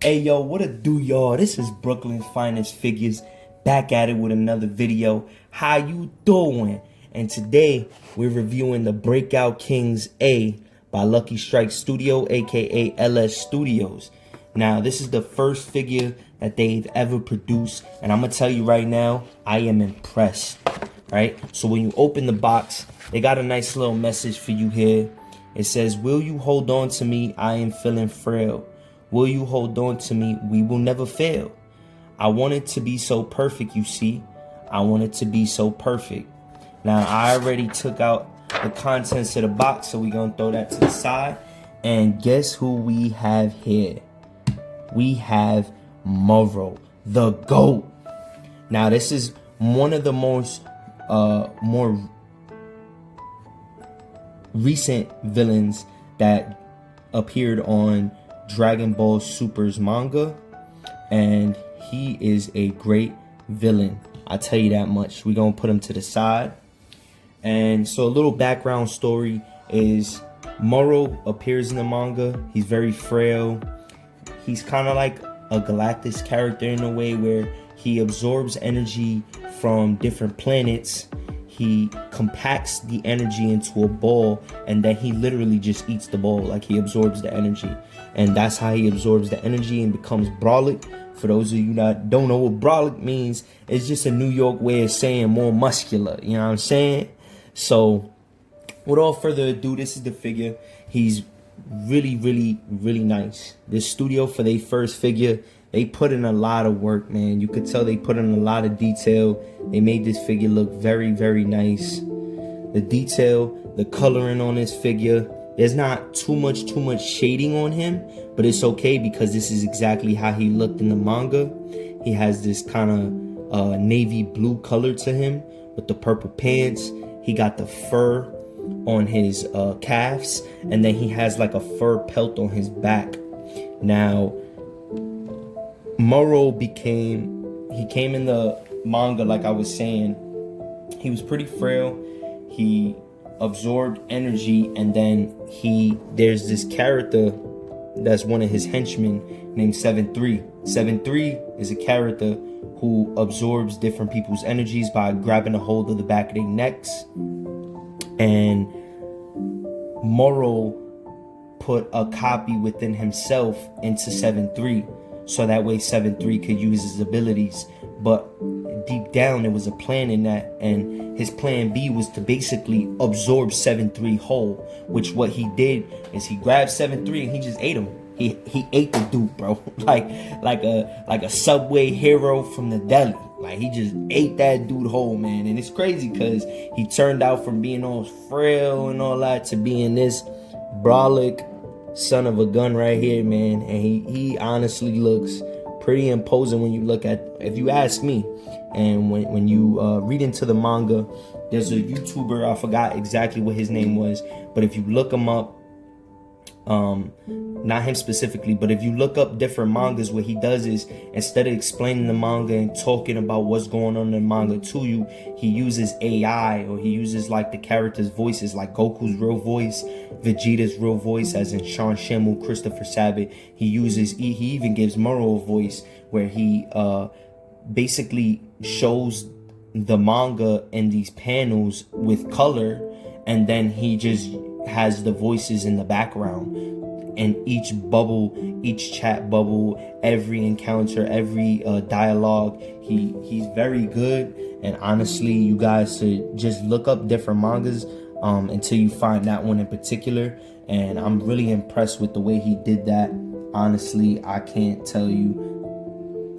Hey yo, what it do, y'all? This is Brooklyn's Finest Figures, back at it with another video. How you doing? And today we're reviewing the Breakout Kings A by Lucky Strike Studio, aka LS Studios. Now, this is the first figure that they've ever produced, and I'm gonna tell you right now, I am impressed. Right? So when you open the box, they got a nice little message for you here. It says, "Will you hold on to me? I am feeling frail. Will you hold on to me? We will never fail. I want it to be so perfect, you see. I want it to be so perfect." Now, I already took out the contents of the box, so we're going to throw that to the side. And guess who we have here? We have Moro the Goat. Now, this is one of the more recent villains that appeared on Dragon Ball Super's manga, and he is a great villain. I tell you that much. We're gonna put him to the side. And so a little background story is Moro appears in the manga. He's very frail. He's kind of like a Galactus character in a way where he absorbs energy from different planets. He compacts the energy into a ball, and then he literally just eats the ball. Like, he absorbs the energy, and that's how he absorbs the energy and becomes brolic. For those of you that don't know what brolic means, it's just a New York way of saying more muscular. You know what I'm saying? So without further ado, this is the figure. He's really nice. This studio, for their first figure, they put in a lot of work, man. You could tell they put in a lot of detail. They made this figure look very nice. The detail, the coloring on this figure, there's not too much shading on him, but it's okay because this is exactly how he looked in the manga. He has this kind of navy blue color to him with the purple pants. He got the fur on his calves, and then he has like a fur pelt on his back. Now, Moro came in the manga, like I was saying. He was pretty frail. He absorbed energy, and then there's this character that's one of his henchmen named 7-3. 7-3 is a character who absorbs different people's energies by grabbing a hold of the back of their necks. And Moro put a copy within himself into 7-3. So that way 7-3 could use his abilities. But deep down, there was a plan in that, and his plan B was to basically absorb 7-3 whole, which what he did is he grabbed 7-3 and he just ate him. He ate the dude, bro. like a Subway hero from the deli. Like, he just ate that dude whole, man. And it's crazy because he turned out from being all frail and all that to being this brolic son of a gun right here, man. And he honestly looks pretty imposing when you look at, if you ask me. And when you read into the manga, there's a YouTuber, I forgot exactly what his name was, but if you look him up, not him specifically, but if you look up different mangas, what he does is, instead of explaining the manga and talking about what's going on in the manga to you, he uses AI, or he uses like the characters' voices, like Goku's real voice, Vegeta's real voice, as in Sean Shamu, Christopher Sabat. He even gives Moro a voice where he basically shows the manga in these panels with color, and then he just has the voices in the background. And each bubble, each chat bubble, every encounter, every dialogue, he's very good. And honestly, you guys should just look up different mangas until you find that one in particular. And I'm really impressed with the way he did that. Honestly, I can't tell you.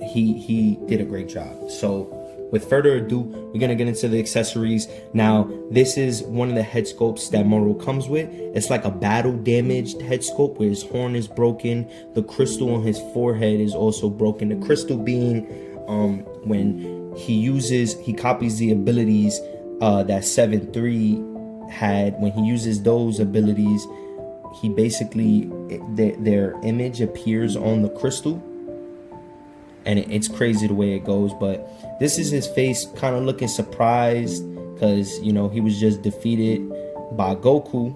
He did a great job. So with further ado, we're gonna get into the accessories. Now, this is one of the head sculpts that Moro comes with. It's like a battle damaged head sculpt where his horn is broken. The crystal on his forehead is also broken. The crystal being when he copies the abilities that 7-3 had. When he uses those abilities, he basically, their image appears on the crystal. And it's crazy the way it goes. But this is his face kind of looking surprised because, you know, he was just defeated by Goku.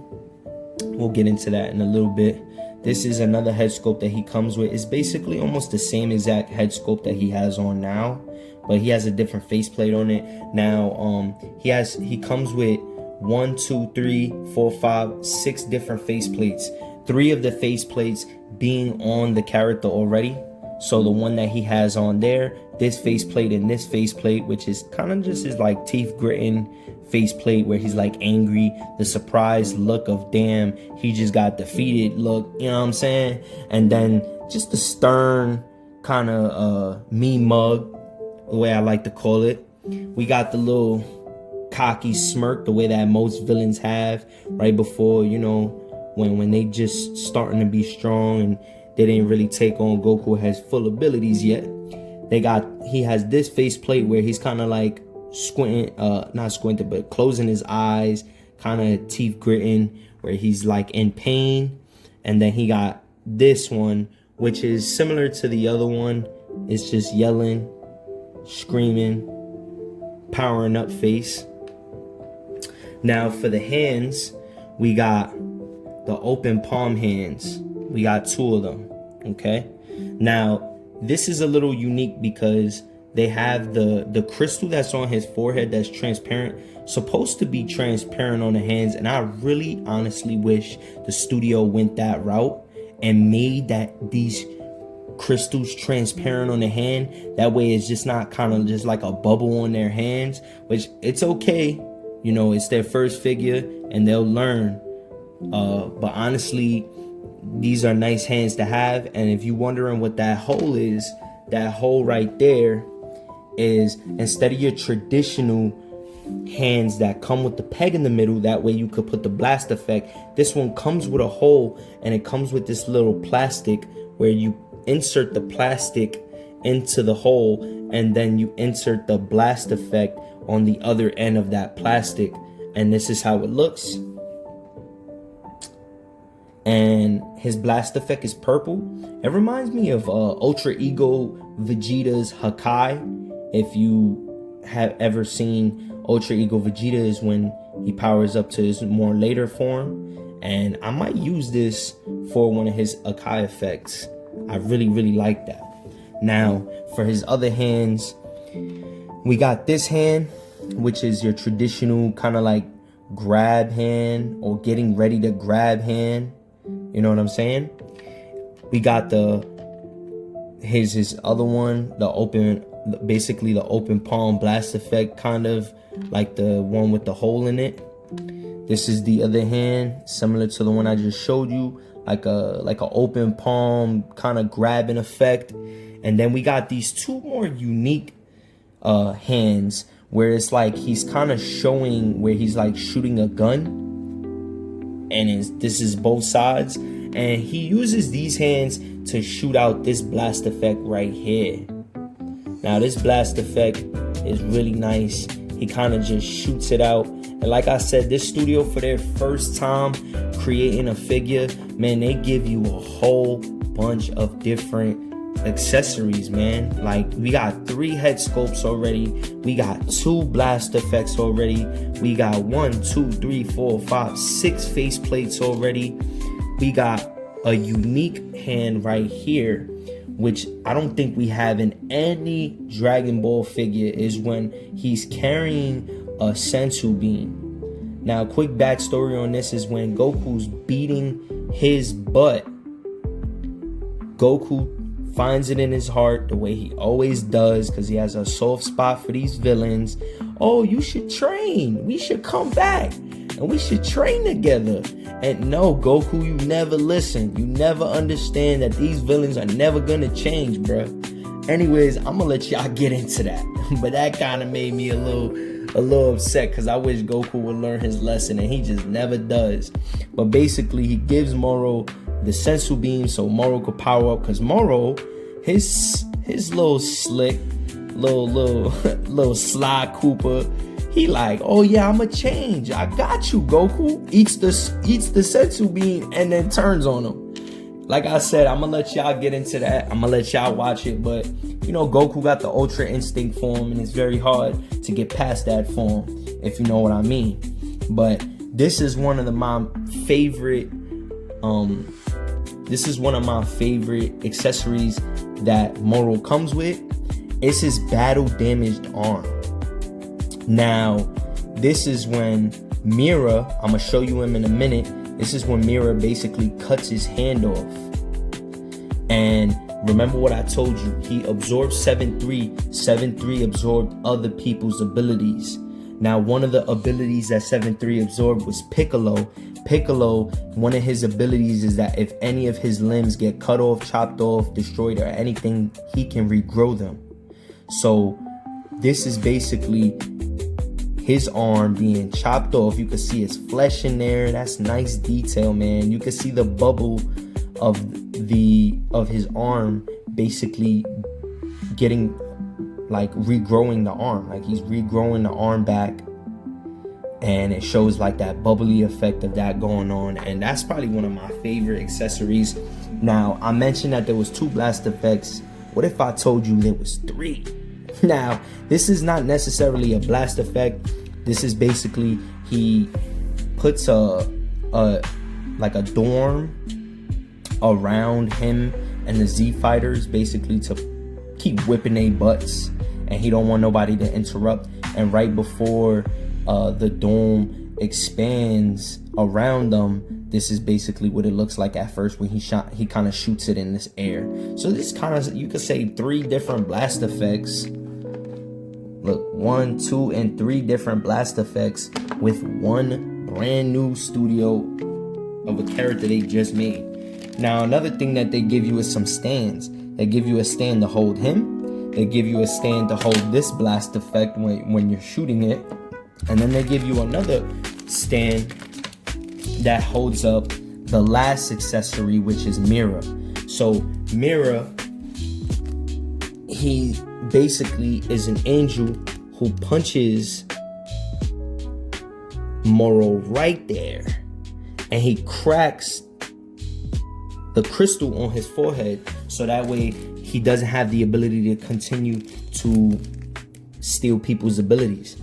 We'll get into that in a little bit. This is another head sculpt that he comes with. It's basically almost the same exact head sculpt that he has on now, but he has a different faceplate on it. Now, he comes with 1, 2, 3, 4, 5, 6 different faceplates. 3 of the faceplates being on the character already. So the one that he has on there, this faceplate and this faceplate, which is kind of just his like teeth gritting faceplate where he's like angry, the surprised look of damn, he just got defeated look, you know what I'm saying? And then just the stern kind of me mug, the way I like to call it. We got the little cocky smirk, the way that most villains have right before, you know, when they just starting to be strong and they didn't really take on Goku has full abilities yet. He has this faceplate where he's kind of like squinting, not squinting, but closing his eyes, kind of teeth gritting, where he's like in pain. And then he got this one, which is similar to the other one. It's just yelling, screaming, powering up face. Now for the hands, we got the open palm hands. We got 2 of them, okay? Now, this is a little unique because they have the crystal that's on his forehead that's transparent, supposed to be transparent on the hands, and I really honestly wish the studio went that route and made these crystals transparent on the hand. That way it's just not kind of just like a bubble on their hands, which it's okay. You know, it's their first figure and they'll learn. But honestly, these are nice hands to have. And if you're wondering what that hole is, that hole right there is, instead of your traditional hands that come with the peg in the middle, that way you could put the blast effect, this one comes with a hole, and it comes with this little plastic where you insert the plastic into the hole, and then you insert the blast effect on the other end of that plastic. And this is how it looks. And his blast effect is purple. It reminds me of Ultra Ego Vegeta's Hakai. If you have ever seen Ultra Ego Vegeta, is when he powers up to his more later form. And I might use this for one of his Hakai effects. I really, really like that. Now, for his other hands, we got this hand, which is your traditional kind of like grab hand or getting ready to grab hand. You know what I'm saying? We got his other one, basically the open palm blast effect, kind of like the one with the hole in it. This is the other hand, similar to the one I just showed you, like a open palm kind of grabbing effect. And then we got these 2 more unique hands where it's like he's kind of showing where he's like shooting a gun. And this is both sides, and he uses these hands to shoot out this blast effect right here. Now this blast effect is really nice. He kind of just shoots it out, and like I said, this studio, for their first time creating a figure, man, they give you a whole bunch of different accessories, man. Like, we got 3 head sculpts already, we got 2 blast effects already, we got 1, 2, 3, 4, 5, 6 face plates already. We got a unique hand right here, which I don't think we have in any Dragon Ball figure, is when he's carrying a sensu bean. Now, quick backstory on this is when Goku's beating his butt, Goku finds it in his heart, the way he always does, because he has a soft spot for these villains. Oh, you should train. We should come back and we should train together. And no, Goku, you never listen. You never understand that these villains are never gonna change, bruh. Anyways, I'm gonna let y'all get into that. But that kind of made me a little upset, because I wish Goku would learn his lesson, and he just never does. But basically, he gives Moro the sensu beam so Moro could power up, because Moro, his little slick, little sly Cooper, he like, oh yeah, I'ma change. I got you, Goku. Eats the sensu bean and then turns on him. Like I said, I'm gonna let y'all get into that. I'm gonna let y'all watch it, but you know, Goku got the Ultra Instinct form, and it's very hard to get past that form, if you know what I mean. But this is one of my favorite this is one of my favorite accessories that Moro comes with. It's his battle damaged arm. Now, this is when Mira, I'm gonna show you him in a minute. This is when Mira basically cuts his hand off. And remember what I told you, he absorbed 7-3. 7-3 absorbed other people's abilities. Now, one of the abilities that 7-3 absorbed was Piccolo. Piccolo, one of his abilities is that if any of his limbs get cut off, chopped off, destroyed, or anything, he can regrow them. So this is basically his arm being chopped off. You can see his flesh in there. That's nice detail, man. You can see the bubble of his arm basically getting, like, regrowing the arm. Like, he's regrowing the arm back, and it shows like that bubbly effect of that going on. And that's probably one of my favorite accessories. Now, I mentioned that there was 2 blast effects. What if I told you there was 3? Now, this is not necessarily a blast effect. This is basically, he puts a dorm around him and the Z fighters, basically to keep whipping their butts, and he don't want nobody to interrupt. And right before the dome expands around them, this is basically what it looks like at first when he kind of shoots it in this air. So this kind of, you could say, 3 different blast effects. Look, 1, 2, and 3 different blast effects with one brand new studio of a character they just made. Now, another thing that they give you is some stands. They give you a stand to hold him. They give you a stand to hold this blast effect when you're shooting it. And then they give you another stand that holds up the last accessory, which is Mira. So Mira, he basically is an angel who punches Moro right there, and he cracks the crystal on his forehead, so that way he doesn't have the ability to continue to steal people's abilities.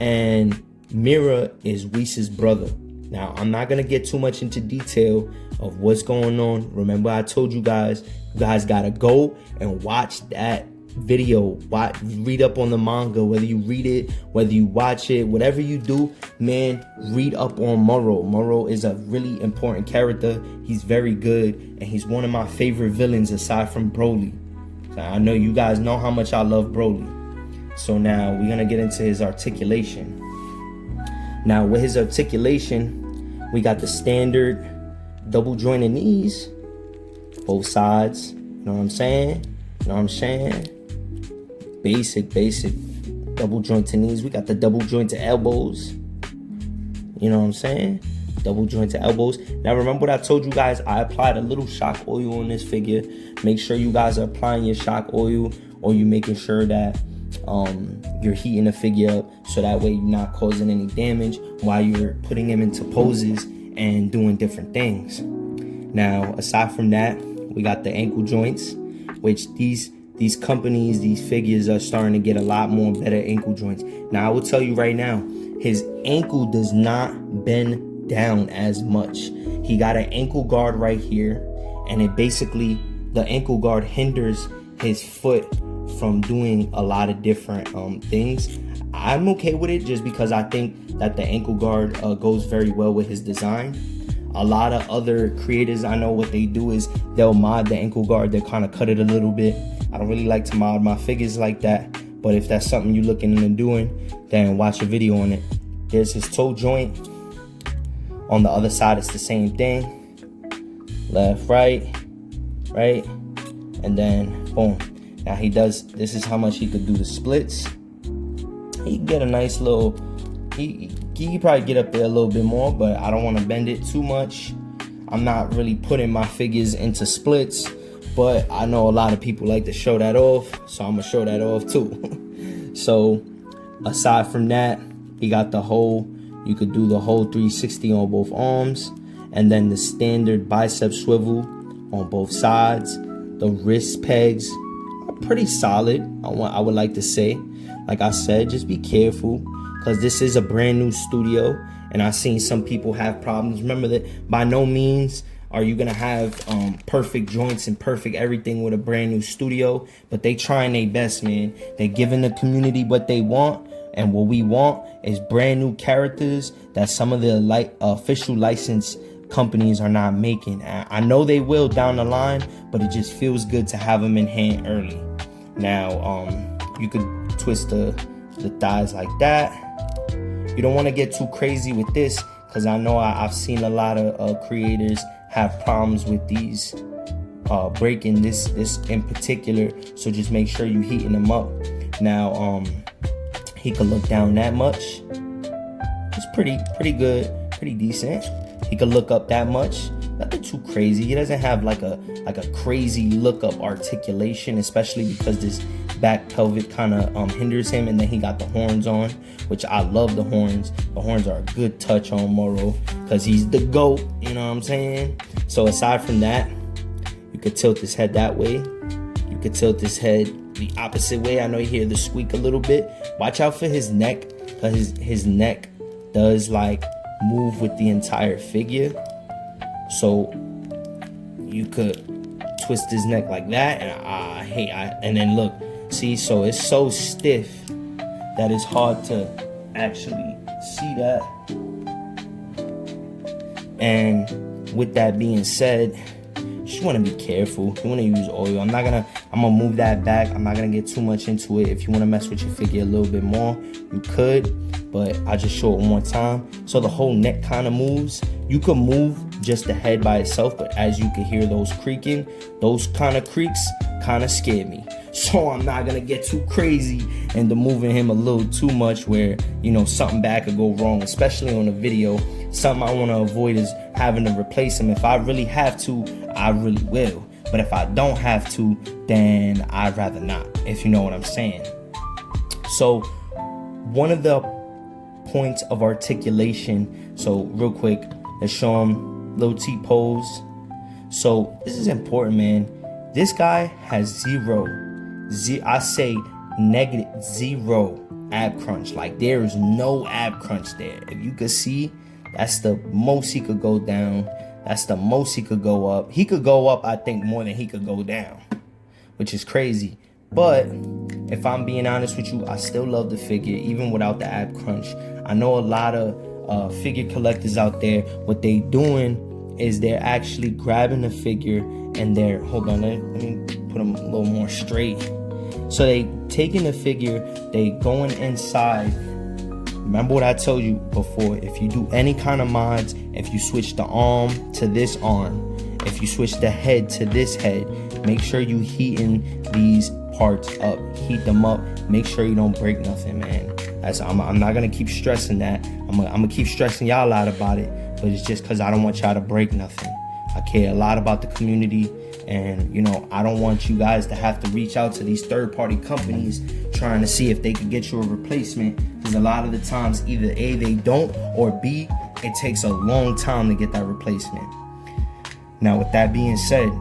And Mira is Whis' brother. Now, I'm not going to get too much into detail of what's going on. Remember, I told you guys got to go and watch that video. Read up on the manga, whether you read it, whether you watch it, whatever you do, man, read up on Moro. Moro is a really important character. He's very good, and he's one of my favorite villains aside from Broly. So I know you guys know how much I love Broly. So now we're going to get into his articulation. Now, with his articulation, we got the standard double jointed knees, both sides. You know what I'm saying? You know what I'm saying? Basic double jointed knees. We got the double jointed elbows. You know what I'm saying? Double jointed elbows. Now, remember what I told you guys? I applied a little shock oil on this figure. Make sure you guys are applying your shock oil, or you making sure that you're heating the figure up, so that way you're not causing any damage while you're putting him into poses and doing different things. Now, aside from that, we got the ankle joints, which these companies, these figures are starting to get a lot more better ankle joints. Now, I will tell you right now, his ankle does not bend down as much. He got an ankle guard right here, and it basically, the ankle guard hinders his foot from doing a lot of different things. I'm okay with it just because I think that the ankle guard goes very well with his design. A lot of other creators, I know what they do is they'll mod the ankle guard. They'll kind of cut it a little bit. I don't really like to mod my figures like that, but if that's something you're looking into doing, then watch a video on it. There's his toe joint. On the other side, it's the same thing. Left, right, and then boom. Now he does, this is how much he could do the splits. He can get a nice little, he can probably get up there a little bit more, but I don't want to bend it too much. I'm not really putting my figures into splits, but I know a lot of people like to show that off, so I'm going to show that off too. So aside from that, he got the whole, you could do the whole 360 on both arms, and then the standard bicep swivel on both sides. The wrist pegs are pretty solid, I would like to say. Like I said, just be careful, because this is a brand new studio, and I've seen some people have problems. Remember that by no means are you gonna have perfect joints and perfect everything with a brand new studio? But they trying their best, man. They giving the community what they want, and what we want is brand new characters that some of the official license companies are not making. I know they will down the line, but it just feels good to have them in hand early. Now, you could twist the thighs like that. You don't want to get too crazy with this, because I know I've seen a lot of creators have problems with these breaking this in particular. So just make sure you heating them up. Now, he could look down that much. It's pretty good, pretty decent. He could look up that much. Nothing too crazy. He doesn't have like a crazy look up articulation, especially because this back pelvic kind of hinders him. And then he got the horns on, which I love the horns. The horns are a good touch on Moro, because he's the GOAT, you know what I'm saying? So aside from that, you could tilt his head that way. You could tilt his head the opposite way. I know you hear the squeak a little bit. Watch out for his neck, because his neck does like move with the entire figure. So you could twist his neck like that, and and then look, see, so it's so stiff that it's hard to actually see that. And with that being said, you just want to be careful. You want to use oil. I'm gonna move that back. I'm not gonna get too much into it. If you want to mess with your figure a little bit more, you could, but I'll just show it one more time. So the whole neck kind of moves. You could move just the head by itself, but as you can hear those creaking, those kind of creaks kind of scared me. So I'm not gonna get too crazy into moving him a little too much where, you know, something bad could go wrong, especially on a video. Something I want to avoid is having to replace him. If I really have to, I really will. But if I don't have to, then I'd rather not, if you know what I'm saying. So one of the points of articulation, so real quick, let's show him little T pose. So this is important, man. This guy has I say -0 ab crunch. Like, there is no ab crunch there. If you could see, that's the most he could go down. That's the most he could go up. He could go up, I think, more than he could go down, which is crazy. But if I'm being honest with you, I still love the figure, even without the ab crunch. I know a lot of figure collectors out there, what they doing is they're actually grabbing the figure and they're, hold on, let me put them a little more straight. So they taking the figure, they going inside. Remember what I told you before, if you do any kind of mods, if you switch the arm to this arm, if you switch the head to this head, make sure you heating these parts up, heat them up, make sure you don't break nothing, man. I'm not gonna keep stressing that. I'm gonna keep stressing y'all out about it, but it's just because I don't want y'all to break nothing. I care a lot about the community, and you know, I don't want you guys to have to reach out to these third-party companies trying to see if they could get you a replacement, because a lot of the times either A, they don't, or B, it takes a long time to get that replacement. Now with that being said,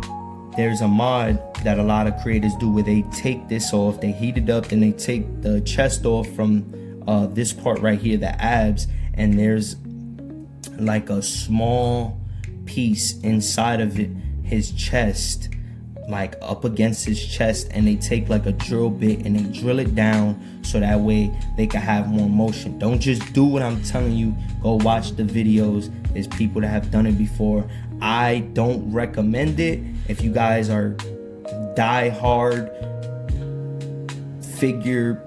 there's a mod that a lot of creators do where they take this off, they heat it up, and they take the chest off from this part right here, the abs, and there's like a small piece inside of it, his chest, like up against his chest, and they take like a drill bit and they drill it down so that way they can have more motion. Don't just do what I'm telling you. Go watch the videos. There's people that have done it before. I don't recommend it. If you guys are die-hard figure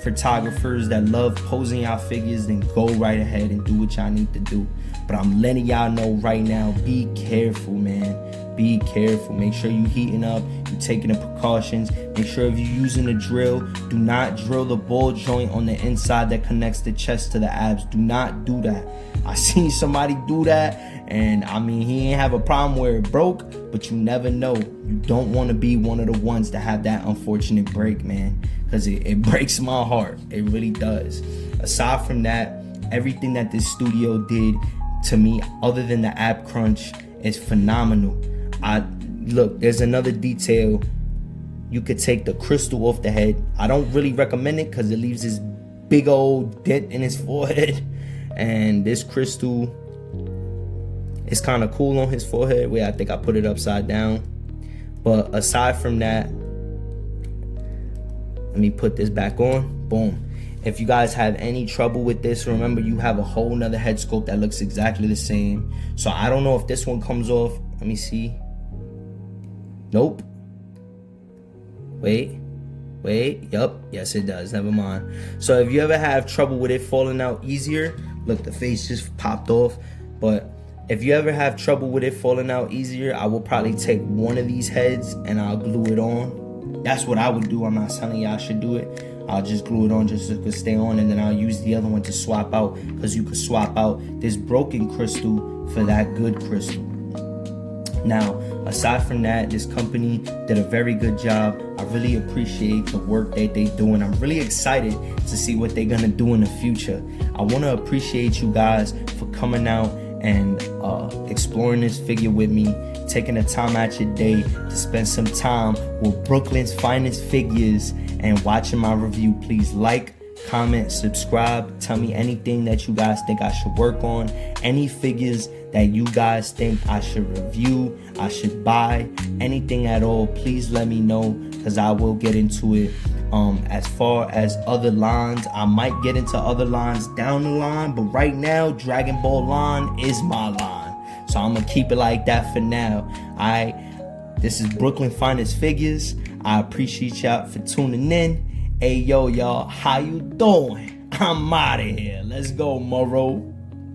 photographers that love posing y'all figures, then go right ahead and do what y'all need to do. But I'm letting y'all know right now, be careful, man. Be careful. Make sure you heating up, you taking the precautions. Make sure if you're using a drill, do not drill the ball joint on the inside that connects the chest to the abs. Do not do that. I seen somebody do that, and I mean, he ain't have a problem where it broke, but you never know. You don't want to be one of the ones to have that unfortunate break, man, because it breaks my heart. It really does. Aside from that, everything that this studio did to me, other than the ab crunch, is phenomenal. Look, there's another detail. You could take the crystal off the head. I don't really recommend it because it leaves this big old dent in his forehead. And this crystal It's kind of cool on his forehead. Wait, I think I put it upside down. But aside from that, let me put this back on. Boom. If you guys have any trouble with this, remember you have a whole nother head sculpt that looks exactly the same. So I don't know if this one comes off. Let me see. Nope. Wait. Yup. Yes, it does. Never mind. So if you ever have trouble with it falling out easier, look, the face just popped off. But if you ever have trouble with it falling out easier, I will probably take one of these heads and I'll glue it on. That's what I would do. I'm not telling y'all should do it. I'll just glue it on just so it can stay on, and then I'll use the other one to swap out, because you can swap out this broken crystal for that good crystal. Now, aside from that, this company did a very good job. I really appreciate the work that they do, and I'm really excited to see what they're gonna do in the future. I want to appreciate you guys for coming out and exploring this figure with me, taking the time out your day to spend some time with Brooklyn's finest figures and watching my review. Please like, comment, subscribe. Tell me anything that you guys think I should work on, any figures that you guys think I should review, I should buy, anything at all. Please let me know, because I will get into it. As far as other lines, I might get into other lines down the line, but right now Dragon Ball line is my line, so I'm gonna keep it like that for now. This is Brooklyn Finest Figures. I appreciate y'all for tuning in. Hey yo, y'all, how you doing? I'm out of here. Let's go, Moro.